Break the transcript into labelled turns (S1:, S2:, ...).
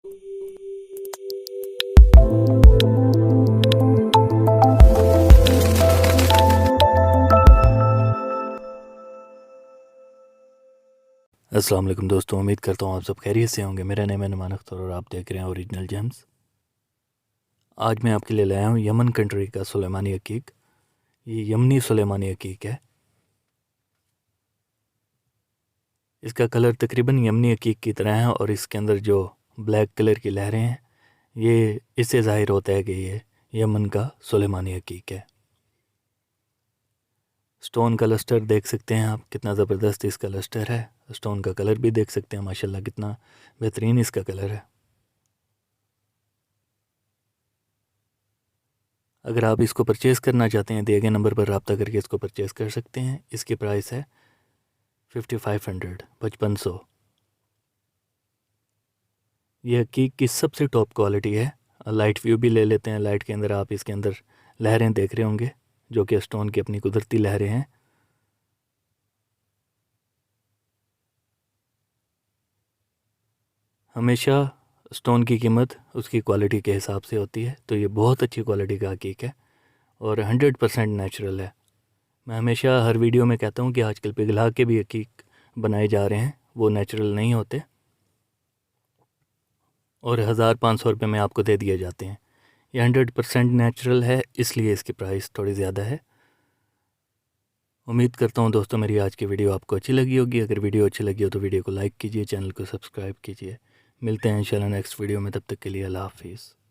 S1: अस्सलाम वालेकुम दोस्तों, उम्मीद करता हूँ आप सब खैरियत से होंगे। मेरा नाम है नुमान अख्तर और आप देख रहे हैं ओरिजिनल जेम्स। आज मैं आपके लिए लाया हूँ यमन कंट्री का सुलेमानी अकीक। ये यमनी सुलेमानी अकीक है। इसका कलर तकरीबन यमनी अकीक की तरह है और इसके अंदर जो ब्लैक कलर की लहरें हैं ये इससे ज़ाहिर होता है कि ये यमन का सुलेमानी अकीक है। स्टोन का लस्टर देख सकते हैं आप, कितना ज़बरदस्त इसका लस्टर है। स्टोन का कलर भी देख सकते हैं, माशाल्लाह कितना बेहतरीन इसका कलर है। अगर आप इसको परचेज़ करना चाहते हैं दिए गए नंबर पर रब्ता करके इसको परचेज़ कर सकते हैं। इसकी प्राइस है 5500 5500। यह हकीक की सबसे टॉप क्वालिटी है। लाइट व्यू भी ले लेते हैं। लाइट के अंदर आप इसके अंदर लहरें देख रहे होंगे जो कि स्टोन की अपनी कुदरती लहरें हैं। हमेशा स्टोन की कीमत उसकी क्वालिटी के हिसाब से होती है, तो ये बहुत अच्छी क्वालिटी का हकीक है और 100% नेचुरल है। मैं हमेशा हर वीडियो में कहता हूँ कि आजकल पिघला के भी हकीक बनाए जा रहे हैं, वो नेचुरल नहीं होते और 1500 रुपये में आपको दे दिए जाते हैं। ये 100% नेचुरल है, इसलिए इसकी प्राइस थोड़ी ज़्यादा है। उम्मीद करता हूँ दोस्तों मेरी आज की वीडियो आपको अच्छी लगी होगी। अगर वीडियो अच्छी लगी हो तो वीडियो को लाइक कीजिए, चैनल को सब्सक्राइब कीजिए। मिलते हैं इंशाल्लाह नेक्स्ट वीडियो में, तब तक के लिए अल्लाह हाफिज़।